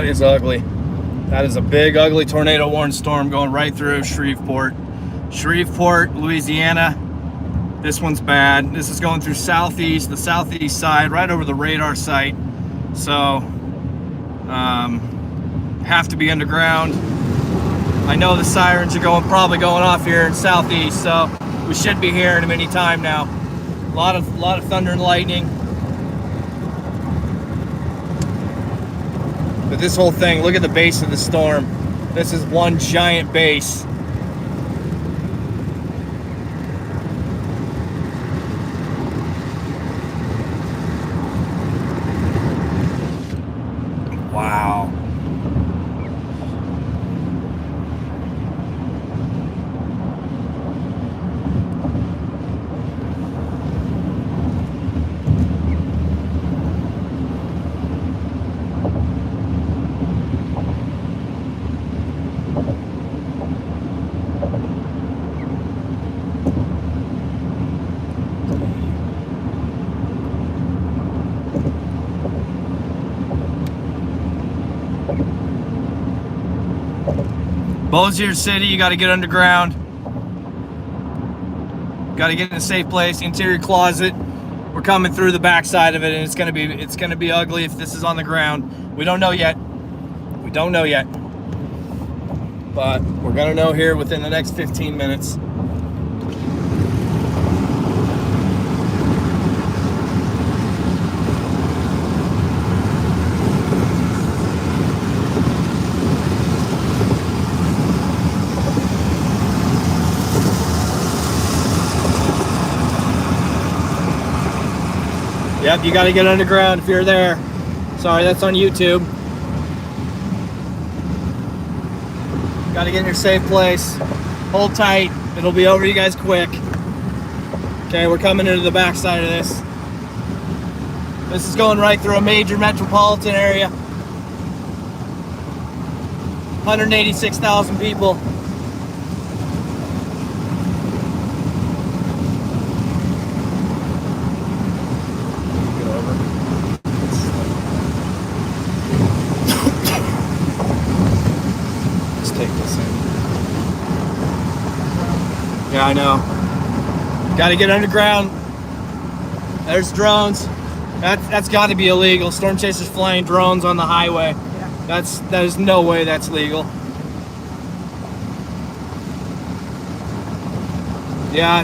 That is ugly. That is a big, ugly tornado warning storm going right through Shreveport. Shreveport, Louisiana. This one's bad. This is going through the southeast side, right over the radar site. So, have to be underground. I know the sirens are probably going off here in southeast, so we should be hearing them any time now. A lot of thunder and lightning. But this whole thing, look at the base of the storm. This is one giant base. Wow. Bossier City, you got to get underground. Got to get in a safe place. Interior closet. We're coming through the backside of it, and it's gonna be ugly if this is on the ground. We don't know yet. We don't know yet, but we're gonna know here within the next 15 minutes. Yep, you got to get underground if you're there. Sorry, that's on YouTube. Got to get in your safe place. Hold tight. It'll be over you guys quick. Okay, we're coming into the backside of this. This is going right through a major metropolitan area. 186,000 people. Yeah, I know. Got to get underground. There's drones. That's got to be illegal. Storm chasers flying drones on the highway. Yeah. There's no way that's legal. Yeah,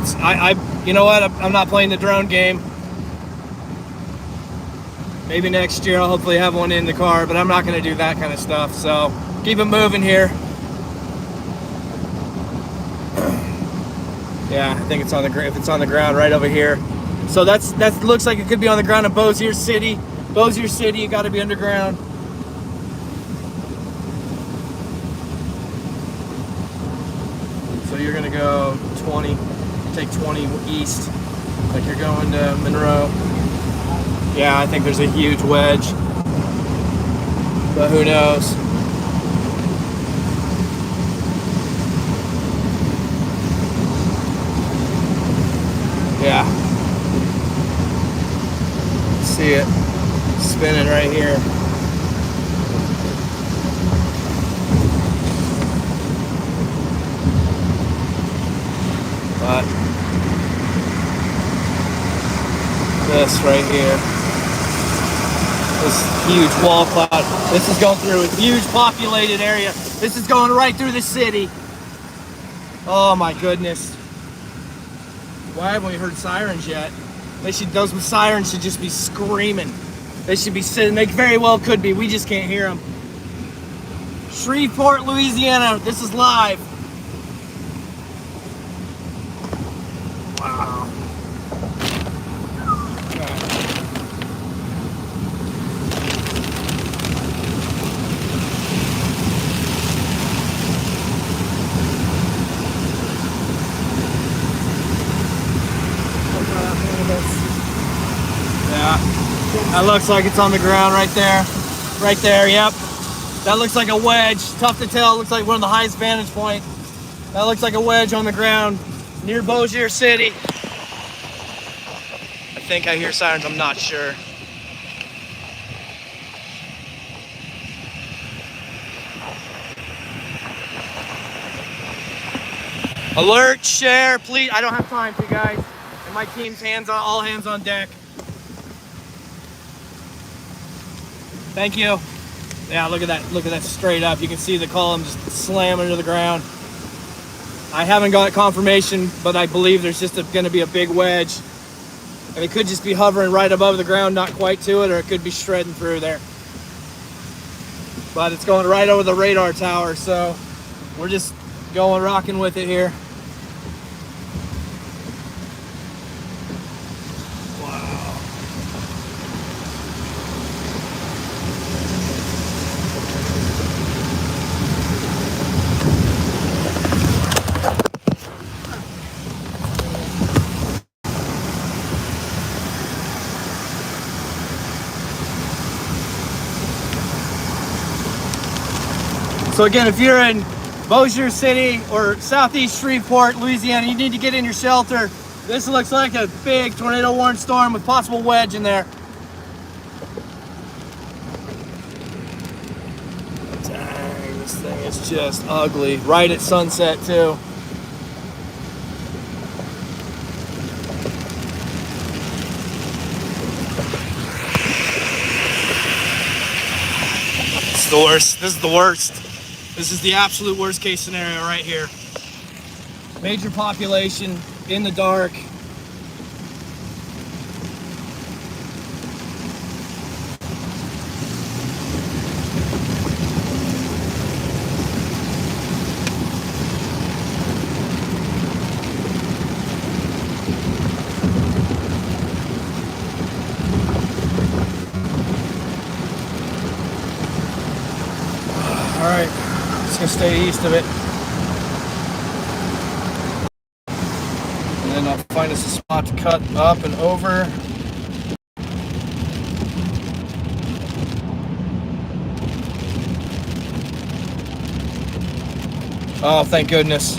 you know what? I'm not playing the drone game. Maybe next year I'll hopefully have one in the car, but I'm not going to do that kind of stuff. So keep it moving here. Yeah, I think it's on the if it's on the ground right over here. So that looks like it could be on the ground in Bossier City. Bossier City, you got to be underground. So you're gonna go 20, take 20 east, like you're going to Monroe. Yeah, I think there's a huge wedge, but who knows? Yeah, see it spinning right here. But this right here, this huge wall cloud, this is going through a huge populated area. This is going right through the city. Oh my goodness. Why haven't we heard sirens yet? Those sirens should just be screaming. They should be sitting, they very well could be, we just can't hear them. Shreveport, Louisiana, this is live. Wow. Yeah, that looks like it's on the ground right there. Right there, yep. That looks like a wedge. Tough to tell, looks like one of the highest vantage points. That looks like a wedge on the ground near Bossier City. I think I hear sirens, I'm not sure. Alert, share, please. I don't have time to, guys. And my team's all hands on deck. Thank you. Yeah, look at that. Look at that straight up. You can see the column just slam into the ground. I haven't got confirmation, but I believe there's just going to be a big wedge. And it could just be hovering right above the ground, not quite to it, or it could be shredding through there. But it's going right over the radar tower, so we're just going rocking with it here. Wow. So again, if you're in Bossier City or southeast Shreveport, Louisiana, you need to get in your shelter. This looks like a big tornado warning storm with possible wedge in there. Dang, this thing is just ugly. Right at sunset too. It's the worst. This is the worst. This is the absolute worst case scenario right here. Major population in the dark. All right. Gonna stay east of it, and then I'll find us a spot to cut up and over. Oh, thank goodness!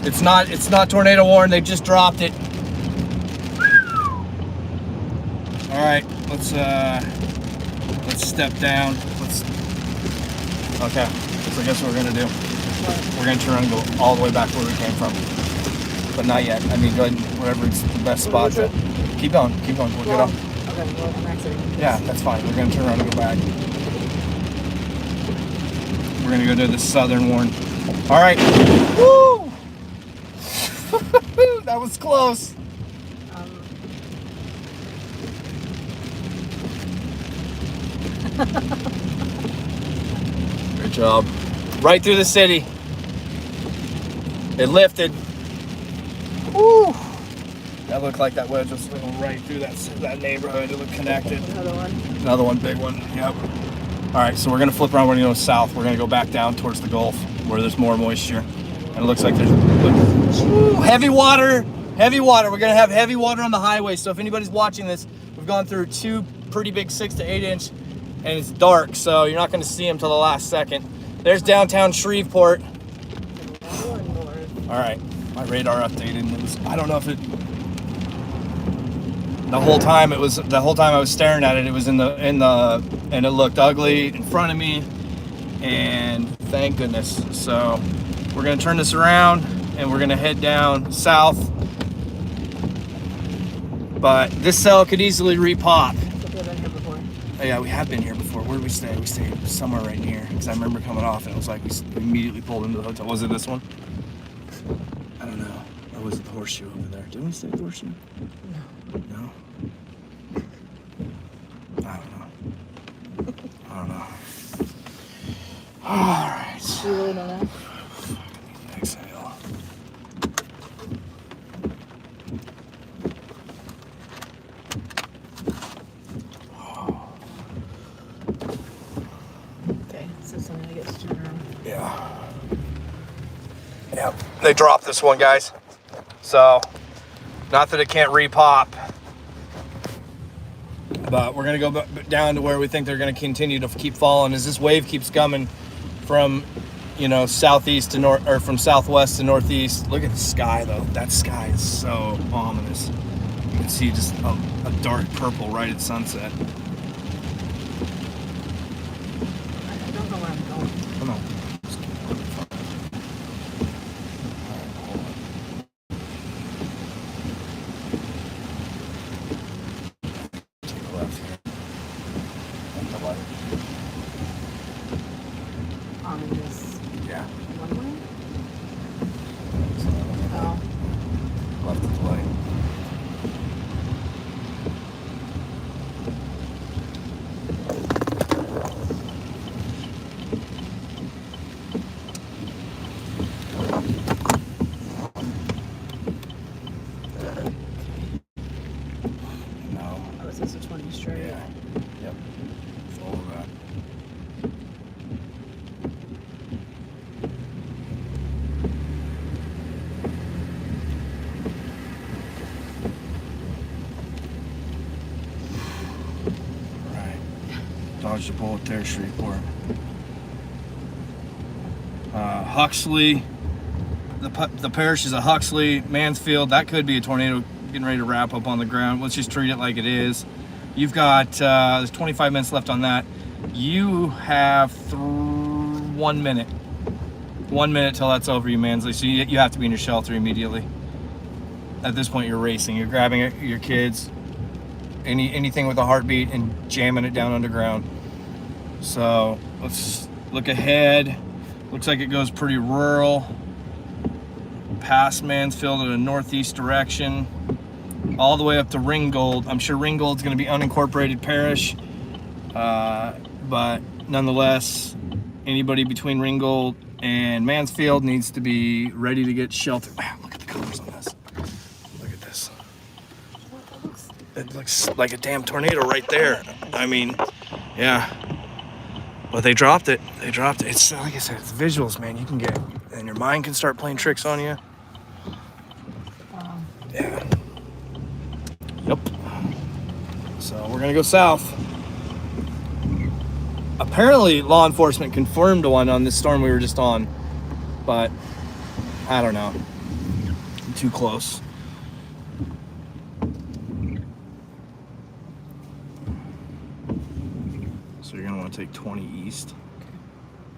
It's not tornado warned. They just dropped it. All right, let's step down. Okay. So guess what we're gonna do? We're gonna turn around and go all the way back where we came from. But not yet. I mean, go ahead, wherever it's the best spot. Keep going. We'll get off. Okay, well, I'm exiting. Yeah, that's fine. We're gonna turn around and go back. We're gonna go to the southern one. All right. Woo! That was close. Good job. Right through the city. It lifted. Woo! That looked like that wedge was going right through that neighborhood. It looked connected. Another one, big one. Yep. All right, so we're gonna flip around. We're gonna go south. We're gonna go back down towards the Gulf where there's more moisture, and it looks like there's heavy water. Heavy water. We're gonna have heavy water on the highway. So if anybody's watching this, we've gone through 2 pretty big 6 to 8 inch, and it's dark, so you're not gonna see them till the last second. There's downtown Shreveport. All right, my radar updated. It was, I don't know if it. The whole time I was staring at it. It was in the and it looked ugly in front of me, and thank goodness. So we're gonna turn this around and we're gonna head down south. But this cell could easily repop. We've been here before. Oh, yeah, we have been here before. Where did we stay? We stayed somewhere right near, because I remember coming off and it was like we immediately pulled into the hotel. Was it this one? I don't know. Or was it the Horseshoe over there? Didn't we stay at the Horseshoe? No. I don't know. All right. Do you really know that? Exhale. Okay, so somebody gets to turn around. Yeah. Yep. They dropped this one, guys. So, not that it can't repop, but we're gonna go down to where we think they're gonna continue to keep falling as this wave keeps coming from, southeast to north, or from southwest to northeast. Look at the sky, though. That sky is so ominous. You can see just a dark purple right at sunset. I don't know where I'm going. Come on. On this Yeah. one way? So, Oh. left to play. No. Oh, is this a 20 straight? Yeah. Yep. All of that. Right. Dodged a bullet there, Shreveport. Huxley. The parishes of Huxley, Mansfield. That could be a tornado getting ready to wrap up on the ground. Let's just treat it like it is. You've got there's 25 minutes left on that. You have 1 minute. 1 minute till that's over, you Mansley. So you have to be in your shelter immediately. At this point, you're racing. You're grabbing your kids, anything with a heartbeat, and jamming it down underground. So let's look ahead. Looks like it goes pretty rural. Past Mansfield in a northeast direction, all the way up to Ringgold. I'm sure Ringgold's going to be unincorporated parish, but nonetheless, anybody between Ringgold and Mansfield needs to be ready to get sheltered. Man, look at the colors on this. Look at this. It looks like a damn tornado right there. I mean, yeah. But they dropped it. They dropped it. It's like I said, it's visuals, man. You can get, and your mind can start playing tricks on you. Yeah. Yep. So we're gonna go south. Apparently, law enforcement confirmed one on this storm we were just on, but I don't know. Too close. So you're gonna want to take 20 east,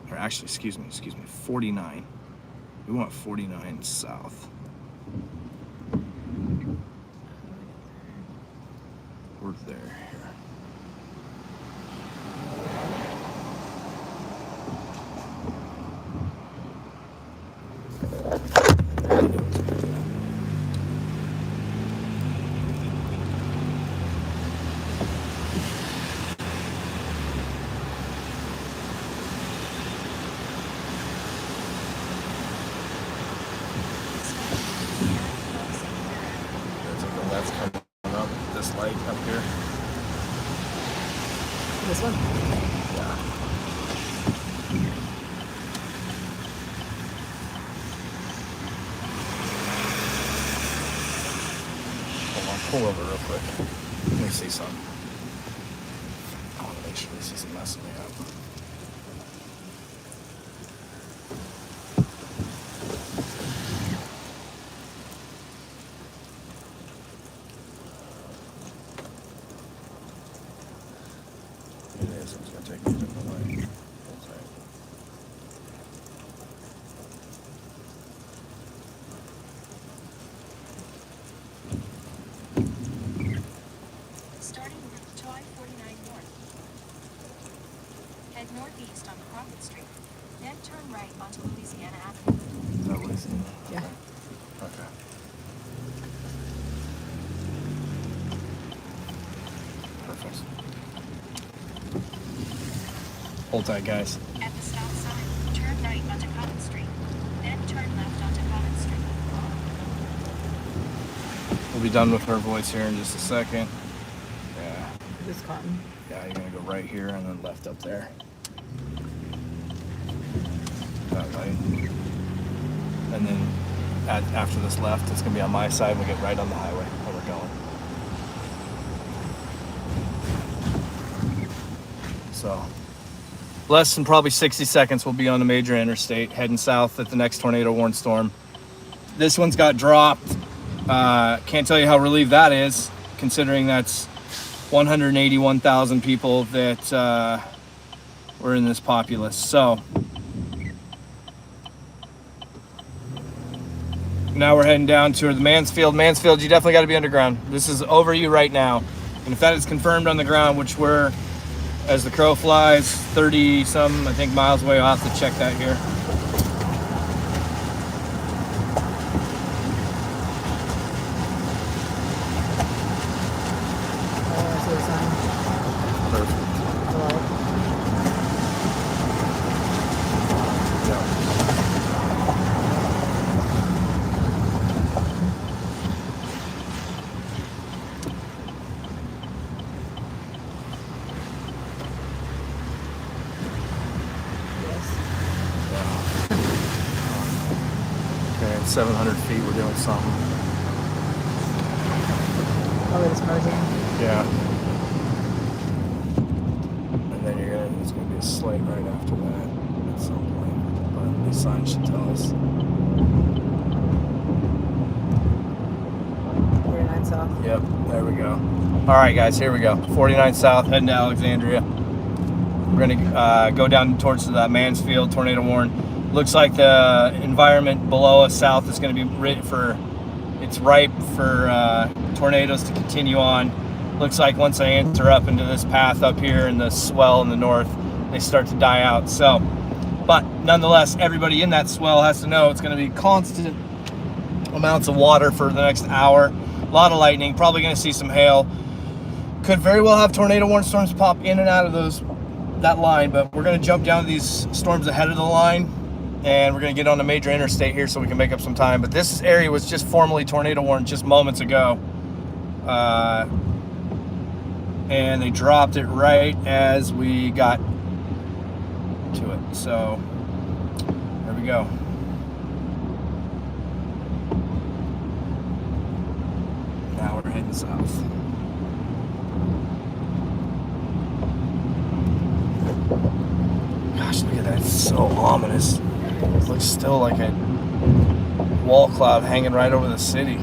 or actually, excuse me, 49. We want 49 south. We're there. That's coming up, this light up here. This one? Yeah. Hold on, pull over real quick. Let me see something. I want to make sure this isn't messing me up. It is. I'm just going to take it a different way. Hold tight. Starting with I-49 North. Head northeast on Crawford Street, then turn right onto Louisiana Avenue. Is that Louisiana? Yeah. Okay. Perfect. Hold tight, guys. At the stop sign, turn right onto Cotton Street, then turn left onto Cotton Street. We'll be done with her voice here in just a second. Yeah. This cotton. Yeah, you're gonna go right here and then left up there. That way. And then after this left, it's gonna be on my side. We get right on the highway where we're going. So, less than probably 60 seconds, we'll be on the major interstate, heading south at the next tornado warned storm. This one's got dropped. Can't tell you how relieved that is, considering that's 181,000 people that were in this populace. So now we're heading down to the Mansfield. Mansfield, you definitely got to be underground. This is over you right now. And if that is confirmed on the ground, which we're as the crow flies, 30 some, I think, miles away. I'll have to check that here. Oh, I see the sign. Perfect. Hello. Okay, at 700 feet, we're doing something. Oh, it's merging. Yeah. And then there's gonna be a slate right after that at some point. But these signs should tell us. 49 south. Yep, there we go. All right, guys, here we go. 49 south, heading to Alexandria. We're gonna go down towards the Mansfield, tornado warn. Looks like the environment below us south is going to be it's ripe for tornadoes to continue on. Looks like once they enter up into this path up here in the swell in the north, they start to die out. So, but nonetheless, everybody in that swell has to know it's going to be constant amounts of water for the next hour. A lot of lightning, probably going to see some hail. Could very well have tornado warning storms pop in and out of that line, but we're going to jump down to these storms ahead of the line. And we're going to get on a major interstate here so we can make up some time. But this area was just formally tornado warned just moments ago. And they dropped it right as we got to it. So, there we go. Now we're heading south. Gosh, look at that. It's so ominous. It looks still like a wall cloud hanging right over the city.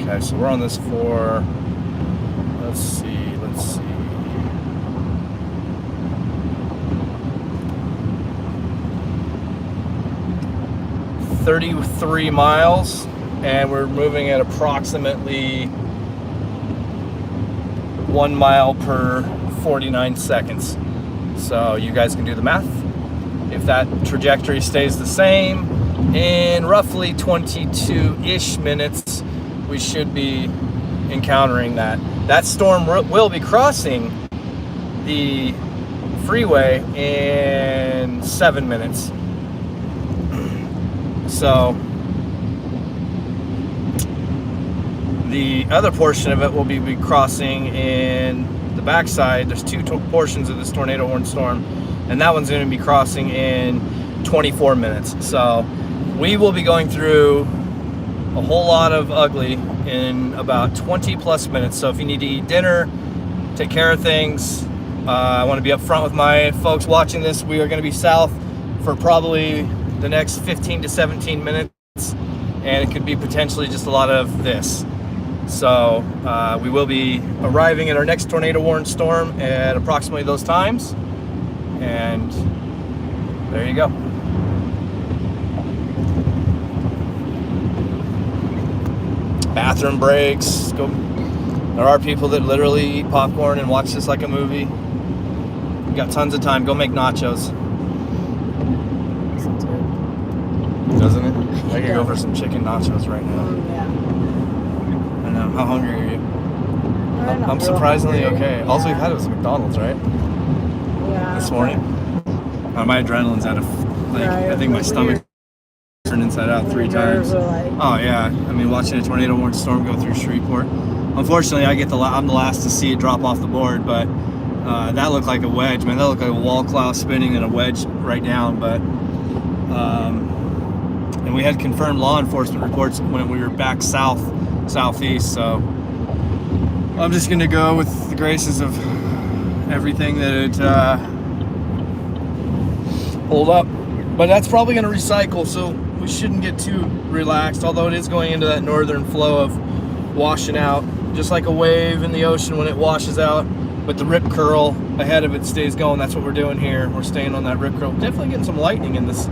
Okay, so we're on this for, let's see. 33 miles, and we're moving at approximately 1 mile per 49 seconds. So you guys can do the math. If that trajectory stays the same, in roughly 22-ish minutes, we should be encountering that. That storm will be crossing the freeway in 7 minutes. So the other portion of it will be crossing in the backside. There's two portions of this tornado warning storm, and that one's going to be crossing in 24 minutes. So we will be going through a whole lot of ugly in about 20 plus minutes. So if you need to eat dinner, take care of things, I want to be upfront with my folks watching this. We are going to be south for probably the next 15 to 17 minutes, and it could be potentially just a lot of this. So we will be arriving at our next tornado warning storm at approximately those times, and there you go. Bathroom breaks. There are people that literally eat popcorn and watch this like a movie. You got tons of time. Go make nachos. Sounds good. Doesn't it? I could go for some chicken nachos right now. Yeah. I know. How hungry are you? I'm not I'm real surprisingly hungry. okay. All we've Yeah. had was McDonald's, right? Yeah. This morning. My adrenaline's out of, like, Right, I think my weird. stomach turned inside out 3 Nerves times. are like, Oh yeah, I mean, watching a tornado warning storm go through Shreveport. Unfortunately, I'm the last to see it drop off the board, but that looked like a wedge, man. That looked like a wall cloud spinning and a wedge right down. But and we had confirmed law enforcement reports when we were back southeast. So I'm just gonna go with the graces of everything that it hold up. But that's probably going to recycle, so we shouldn't get too relaxed, although it is going into that northern flow of washing out, just like a wave in the ocean when it washes out. But the rip curl ahead of it stays going. That's what we're doing here. We're staying on that rip curl. Definitely getting some lightning in this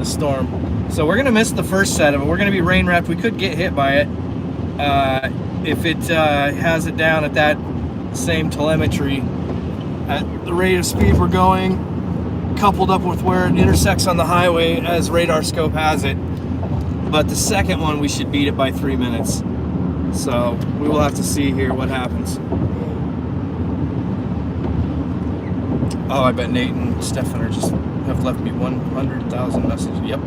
storm. So we're going to miss the first set of it. We're going to be rain wrapped. We could get hit by it if it has it down at that same telemetry at the rate of speed we're going, coupled up with where it intersects on the highway as radar scope has it. But the second one, we should beat it by 3 minutes. So we will have to see here what happens. Oh, I bet Nate and Stefan are just have left me 100,000 messages. Yep.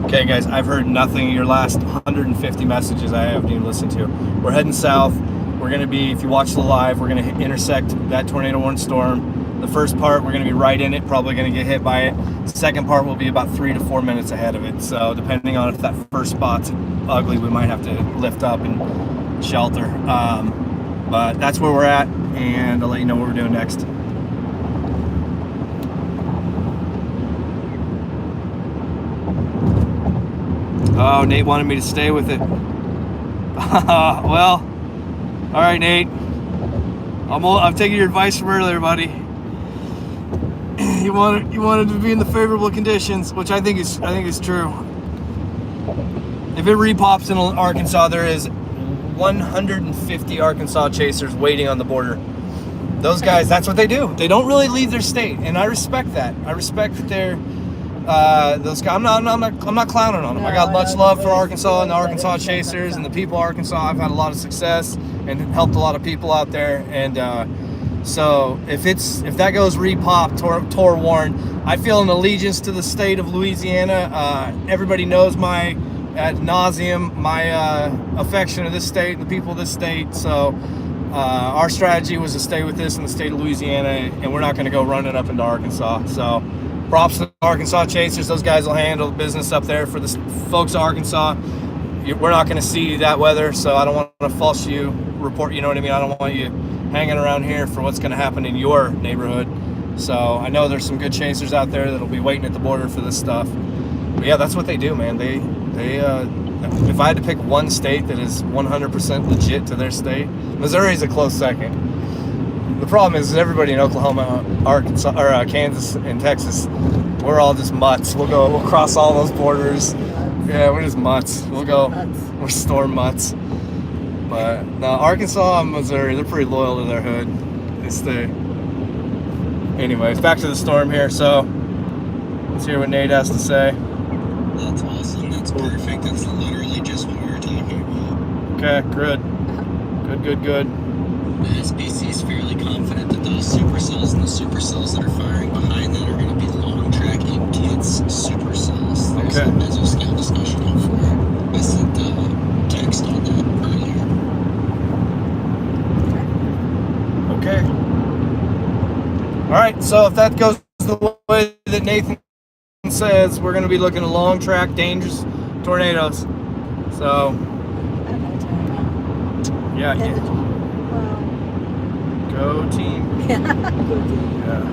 Okay, guys, I've heard nothing of your last 150 messages I haven't even listened to. We're heading south. We're going to be, if you watch the live, we're going to intersect that tornado warning storm. The first part, we're going to be right in it, probably going to get hit by it. The second part will be about 3 to 4 minutes ahead of it. So depending on if that first spot's ugly, we might have to lift up and shelter. But that's where we're at, and I'll let you know what we're doing next. Oh, Nate wanted me to stay with it. Well, all right, Nate. I'm taking your advice from earlier, buddy. You wanted to be in the favorable conditions, which I think is true. If it repops in Arkansas, there is 150 Arkansas chasers waiting on the border. Those guys, that's what they do. They don't really leave their state, and I respect that. I respect their those guys. I'm not clowning on them. No, I got much no, love for it's- Arkansas and the it's- Arkansas it's- chasers and the people of Arkansas. I've had a lot of success and helped a lot of people out there, and so if that goes repop, Tor warn, I feel an allegiance to the state of Louisiana. Everybody knows my ad nauseum, my affection of this state and the people of this state. So our strategy was to stay with this in the state of Louisiana, and we're not going to go running up into Arkansas. So props to the Arkansas chasers. Those guys will handle the business up there for the folks of Arkansas. We're not going to see that weather, so I don't want to false you report. You know what I mean? I don't want you hanging around here for what's going to happen in your neighborhood. So I know there's some good chasers out there that'll be waiting at the border for this stuff. But yeah, that's what they do, man. They if I had to pick one state that is 100% legit to their state, Missouri's a close second. The problem is everybody in Oklahoma, Arkansas, or Kansas and Texas, we're all just mutts. We'll cross all those borders. Yeah, we're just mutts. We're storm mutts. But no, Arkansas and Missouri, they're pretty loyal to their hood. They stay. Anyways, back to the storm here. So let's hear what Nate has to say. That's awesome. That's perfect. That's literally just what we were talking about. Okay, good. Good. The SBC is fairly confident that those supercells and the supercells that are firing behind that are going to be long track intense supercells. There's Okay. a mesoscale discussion out for. I sent text on that earlier. Okay. All right, so if that goes the way that Nathan says, we're going to be looking at long track, dangerous tornadoes. So, yeah. Go team. Yeah.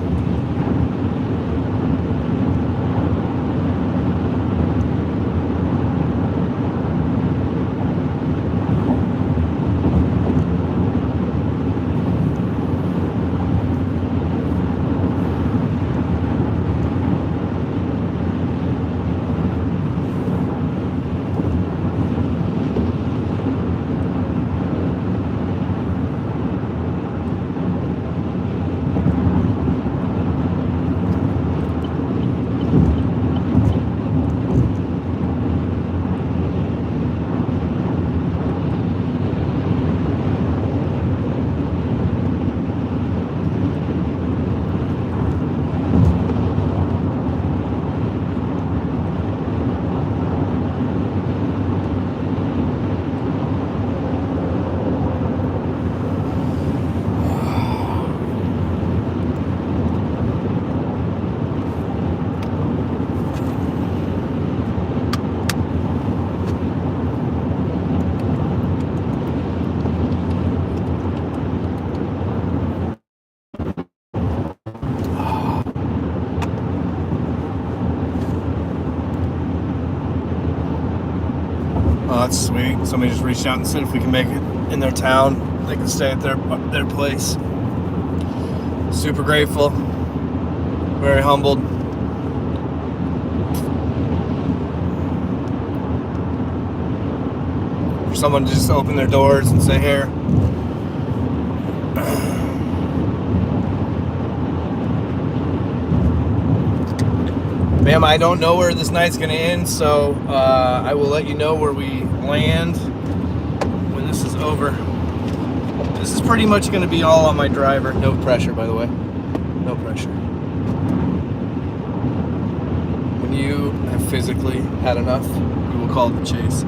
Oh, that's sweet. Somebody just reached out and said if we can make it in their town, they can stay at their place. Super grateful. Very humbled. For someone to just open their doors and say, here. Ma'am, I don't know where this night's gonna end, so I will let you know where we land when this is over. This is pretty much gonna be all on my driver. No pressure, by the way. No pressure. When you have physically had enough, we will call the chase.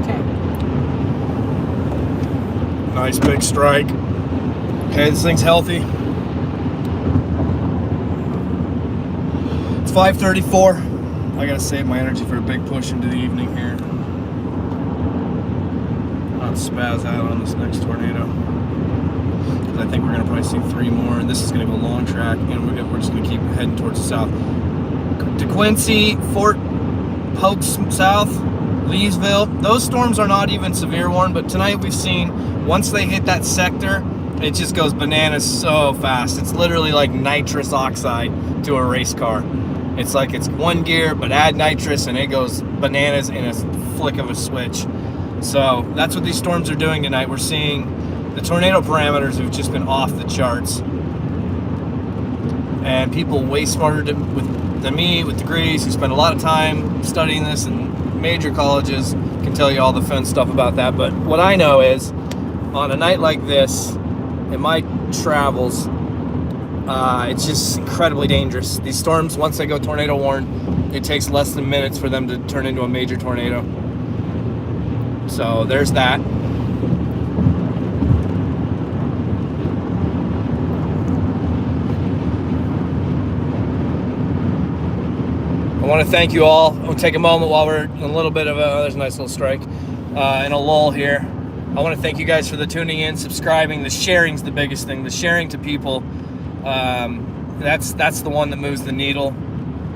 Okay. Nice big strike. Okay, this thing's healthy. It's 5:34. I gotta save my energy for a big push into the evening here. I'll spaz out on this next tornado. Because I think we're gonna probably see 3 more, and this is gonna go long track, and we're just gonna keep heading towards the south. DeQuincy, Fort Polk South, Leesville. Those storms are not even severe one, but tonight we've seen, once they hit that sector, it just goes bananas so fast. It's literally like nitrous oxide to a race car. It's like it's one gear, but add nitrous and it goes bananas in a flick of a switch. So that's what these storms are doing tonight. We're seeing the tornado parameters have just been off the charts. And people way smarter than me with degrees who spend a lot of time studying this in major colleges can tell you all the fun stuff about that. But what I know is on a night like this, in my travels, it's just incredibly dangerous. These storms, once they go tornado warned, it takes less than minutes for them to turn into a major tornado. So there's that. I want to thank you all. I'll take a moment while we're in a little bit of there's a nice little strike, in a lull here. I want to thank you guys for the tuning in, subscribing. The sharing's the biggest thing. The sharing to people, that's the one that moves the needle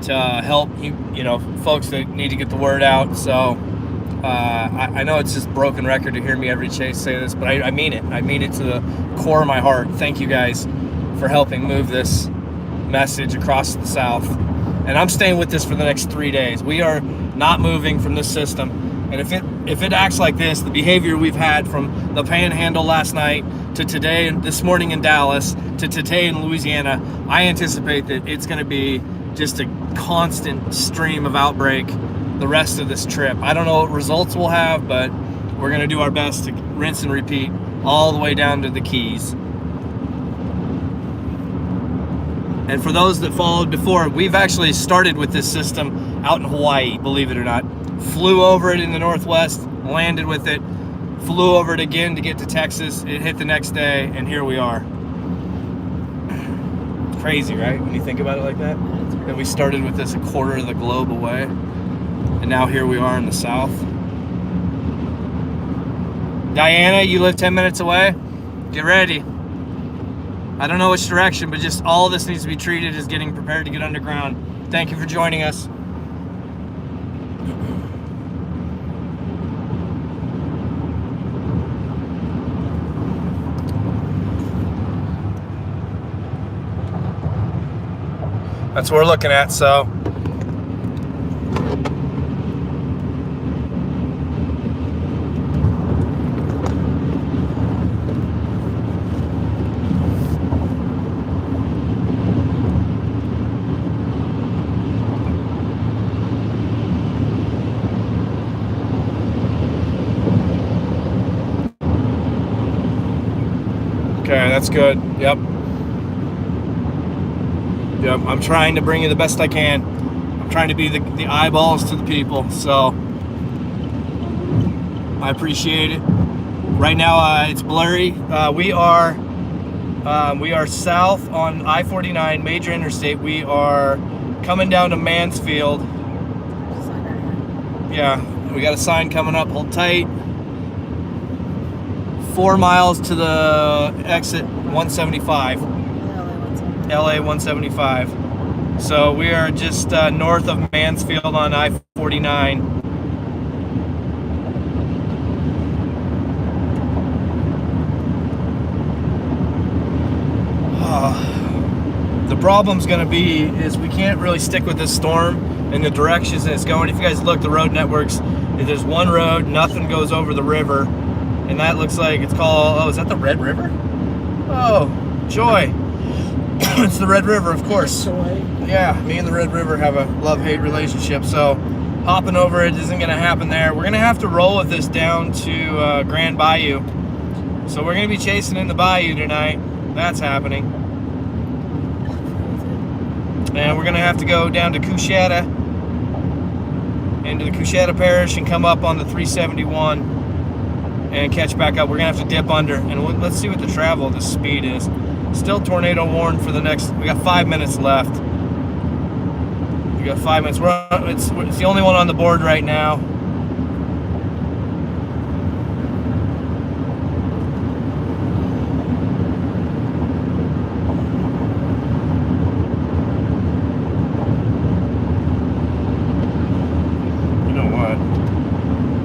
to help you know, folks that need to get the word out. So I know it's just broken record to hear me every chase say this, but I mean it. I mean it to the core of my heart. Thank you guys for helping move this message across the South. And I'm staying with this for the next 3 days. We are not moving from this system. And if it acts like this, the behavior we've had from the Panhandle last night to today, this morning in Dallas, to today in Louisiana, I anticipate that it's going to be just a constant stream of outbreak the rest of this trip. I don't know what results we'll have, but we're going to do our best to rinse and repeat all the way down to the Keys. And for those that followed before, we've actually started with this system out in Hawaii, believe it or not. Flew over it in the Northwest, landed with it, flew over it again to get to Texas. It hit the next day, and here we are. Crazy, right? When you think about it like that? That we started with this a quarter of the globe away, and now here we are in the South. Diana, you live 10 minutes away? Get ready. I don't know which direction, but just all of this needs to be treated as getting prepared to get underground. Thank you for joining us. That's what we're looking at, so. Okay, that's good. Yep. Yep, I'm trying to bring you the best I can. I'm trying to be the eyeballs to the people, so I appreciate it. Right now, it's blurry. We are south on I-49, major interstate. We are coming down to Mansfield. Yeah, we got a sign coming up. Hold tight. 4 miles to the exit 175. LA 175. So we are just north of Mansfield on I-49. The problem's going to be is we can't really stick with this storm and the directions that it's going. If you guys look, the road networks, if there's one road, nothing goes over the river, and that looks like it's called, oh, is that the Red River? Oh, joy. It's the Red River, of course. Yeah, me and the Red River have a love-hate relationship, so hopping over it isn't going to happen there. We're going to have to roll with this down to Grand Bayou. So we're going to be chasing in the bayou tonight. That's happening. And we're going to have to go down to Coushatta, into the Coushatta Parish, and come up on the 371 and catch back up. We're going to have to dip under, and let's see what the travel, the speed is. Still tornado warned for the next, we got 5 minutes left. We got 5 minutes. It's the only one on the board right now.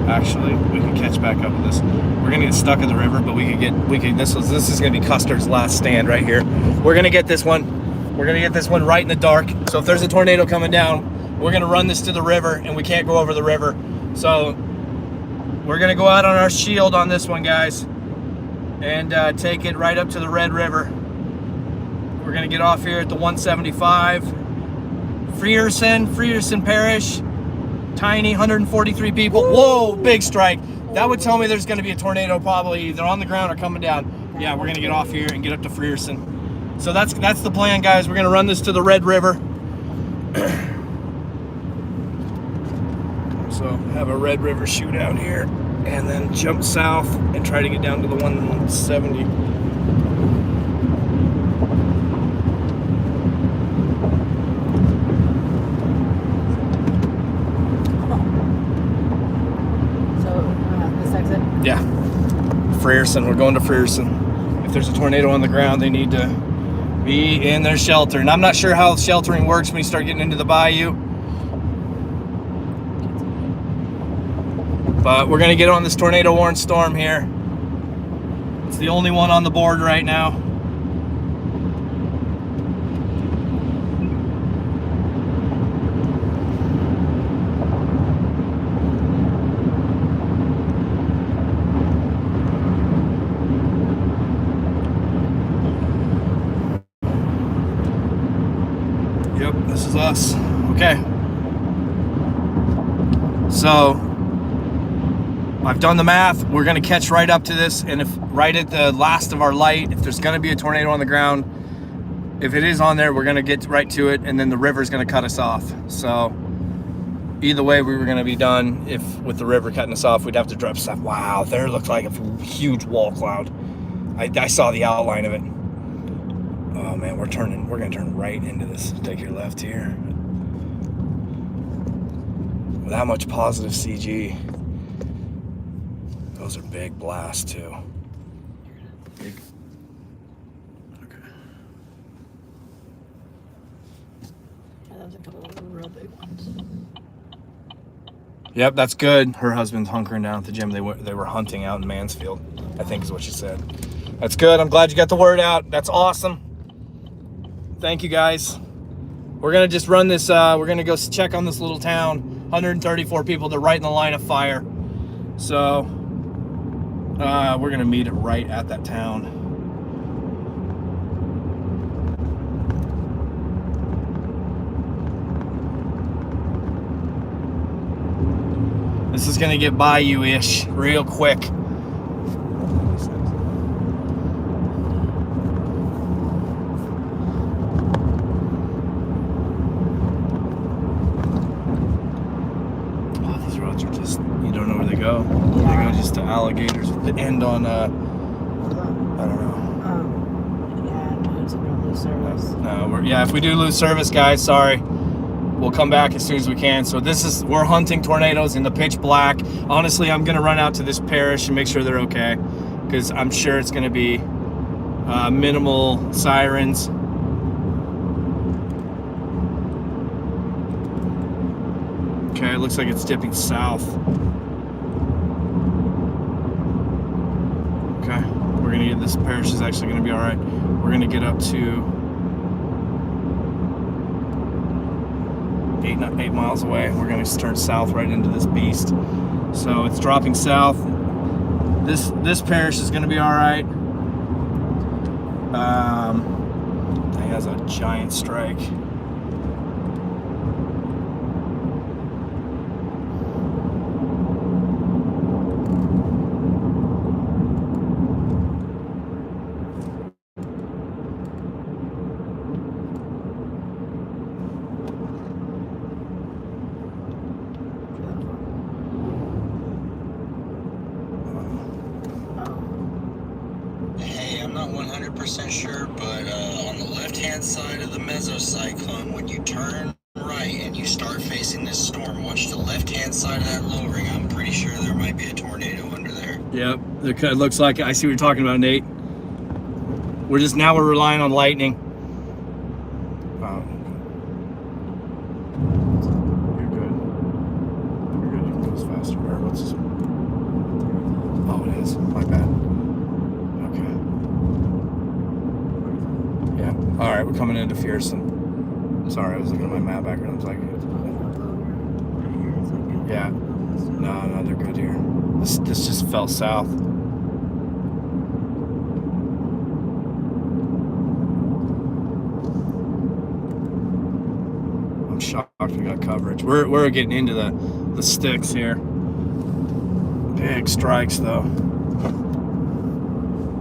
Actually, we can catch back up with this. We're gonna get stuck in the river, but this is gonna be Custer's last stand right here. We're gonna get this one. We're gonna get this one right in the dark. So if there's a tornado coming down, we're gonna run this to the river, and we can't go over the river. So we're gonna go out on our shield on this one, guys, and take it right up to the Red River. We're gonna get off here at the 175. Frierson Parish. Tiny, 143 people. Whoa, big strike. That would tell me there's going to be a tornado probably either on the ground or coming down. Yeah, we're going to get off here and get up to Frierson. So that's the plan, guys. We're going to run this to the Red River. So have a Red River shootout here, and then jump south and try to get down to the 170. Yeah, Frierson. We're going to Frierson. If there's a tornado on the ground, they need to be in their shelter. And I'm not sure how sheltering works when you start getting into the bayou. But we're going to get on this tornado warned storm here. It's the only one on the board right now. This is us. Okay. So I've done the math. We're going to catch right up to this, and if right at the last of our light, if there's going to be a tornado on the ground, if it is on there, we're going to get right to it, and then the river's going to cut us off. So either way, we were going to be done. If with the river cutting us off, we'd have to drop stuff. Wow, there looked like a huge wall cloud. I saw the outline of it. Oh man, we're gonna turn right into this. Take your left here. With that much positive CG, those are big blasts too. Big. Okay. Yeah, that was a couple of real big ones. Yep, that's good. Her husband's hunkering down at the gym. They were hunting out in Mansfield, I think is what she said. That's good. I'm glad you got the word out. That's awesome. Thank you, guys. We're gonna just run this. We're gonna go check on this little town. 134 people. They're right in the line of fire. So we're gonna meet it right at that town. This is gonna get bayou-ish real quick. Go. They go just to alligators. The end on I don't know. Yeah, no, it's gonna lose service. Yeah, if we do lose service, guys, sorry. We'll come back as soon as we can. So we're hunting tornadoes in the pitch black. Honestly, I'm gonna run out to this parish and make sure they're okay, because I'm sure it's gonna be minimal sirens. Okay, it looks like it's dipping south. Okay, we're gonna get this parish is actually gonna be all right. We're gonna get up to 8 miles away. We're gonna turn south right into this beast. So it's dropping south. This parish is gonna be all right. It has a giant strike. Hey, I'm not 100% sure, but on the left-hand side of the mesocyclone, when you turn right and you start facing this storm, watch the left-hand side of that low ring. I'm pretty sure there might be a tornado under there. Yep, it looks like I see what you're talking about, Nate. We're relying on lightning. You're good. You're good. You can go as faster. Or what's this? Oh, it is. My bad. Okay. Yeah. All right, we're coming into Fearsome. Sorry, I was looking at my map background. I was like, yeah. No, they're good here. This just fell south. I'm shocked we got coverage. We're getting into the sticks here. Big strikes though.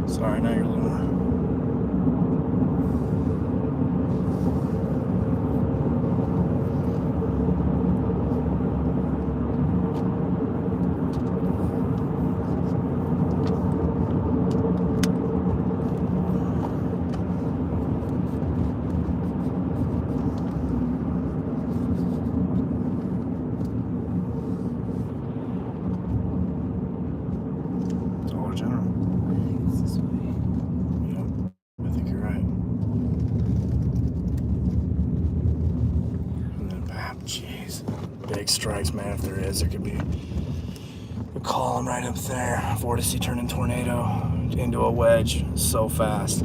Sorry, now you're a little more. Strikes, man. If there is, there could be a column right up there. Vorticity turning tornado into a wedge so fast.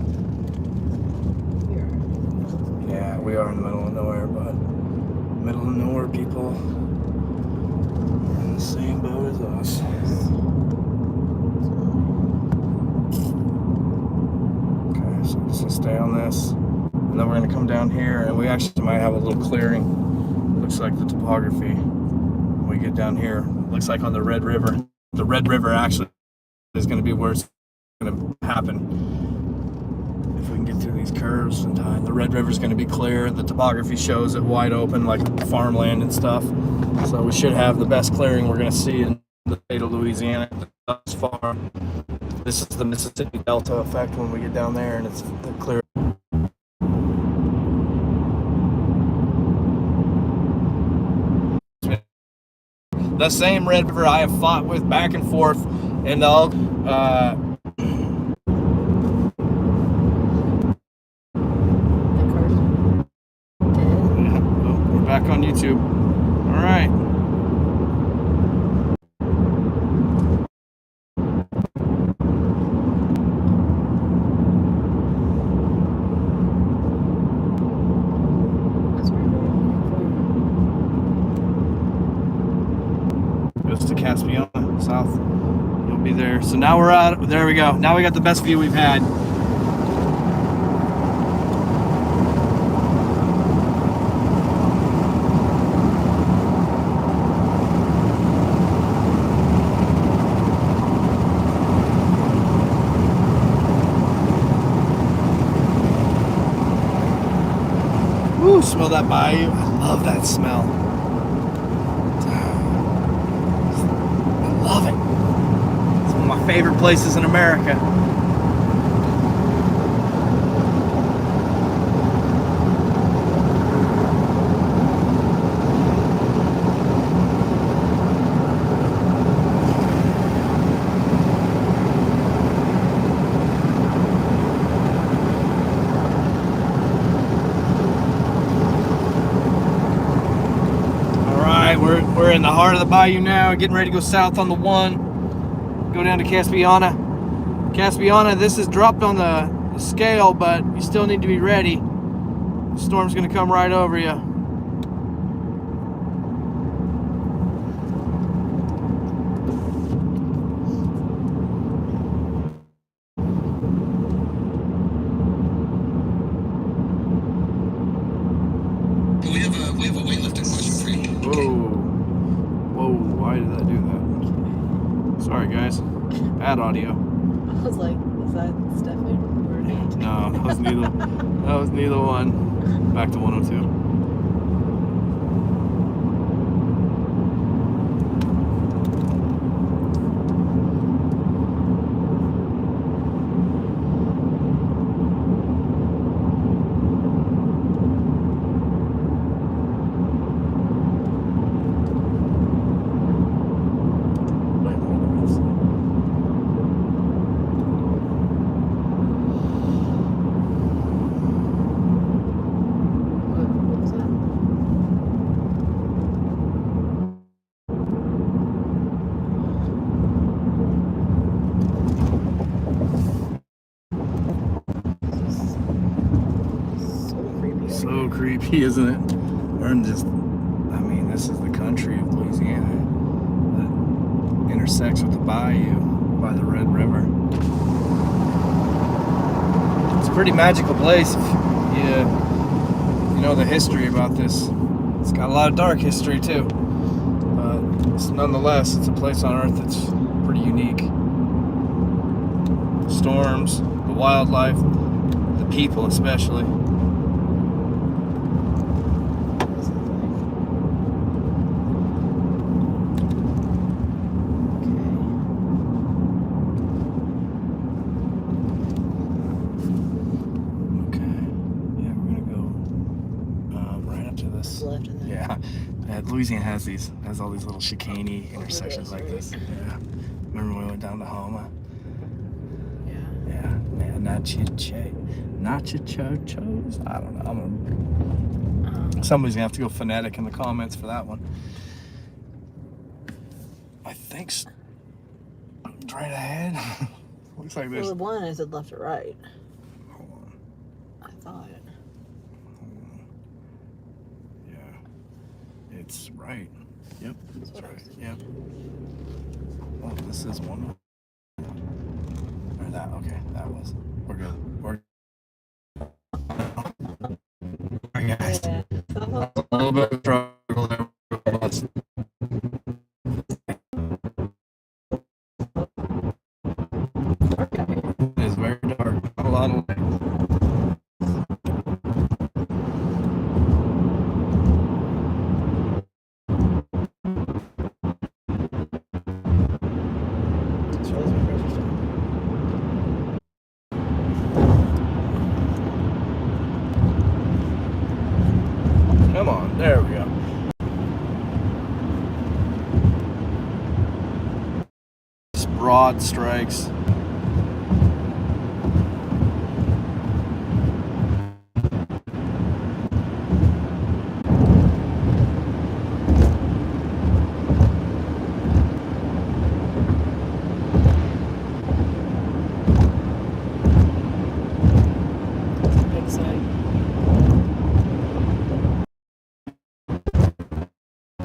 Yeah, we are in the middle of nowhere, but middle of nowhere people are in the same boat as us. Okay, so just gonna stay on this, and then we're gonna come down here, and we actually might have a little clearing. Looks like the topography. We get down here, looks like on the Red River. The Red River actually is going to be where it's going to happen if we can get through these curves in time. The Red River is going to be clear. The topography shows it wide open like farmland and stuff. So we should have the best clearing we're going to see in the state of Louisiana thus far. This is the Mississippi Delta effect when we get down there and it's clear. The same Red River I have fought with back and forth, and I'll we're back on YouTube. All right. To Caspian south, you'll be there. So now we're out. There we go. Now we got the best view we've had. Ooh, smell that bayou. I love that smell. Love it. It's one of my favorite places in America. All right, we're in the heart of the bayou now, getting ready to go south on the 1, go down to Caspiana. Caspiana, this is dropped on the scale, but you still need to be ready. The storm's gonna come right over you. We have a weightlifting question for you. Whoa, why did that do that? Sorry guys, bad audio. I was like, is that Stefan? No, that was neither one. Back to 102. So creepy, isn't it? We're in just, I mean, this is the country of Louisiana that intersects with the bayou by the Red River. It's a pretty magical place if you know the history about this. It's got a lot of dark history too, but nonetheless, it's a place on Earth that's pretty unique. The storms, the wildlife, the people especially. Left in there. Yeah, Louisiana has all these little chicaney intersections like this. Yeah, remember when we went down to Homa? Yeah, Nachos. I don't know. Somebody's gonna have to go phonetic in the comments for that one. I think right ahead. Looks like there's. Well, the one I said left or right. Hold on. I thought. It's right. Yep. That's what I right. was Yep. Well, this is one. Or that. Okay, that was. We're good. We're. Alright, guys. Yeah. A little bit of struggle there. It is very dark. Not a lot of light. Come on, there we go. Just broad strikes.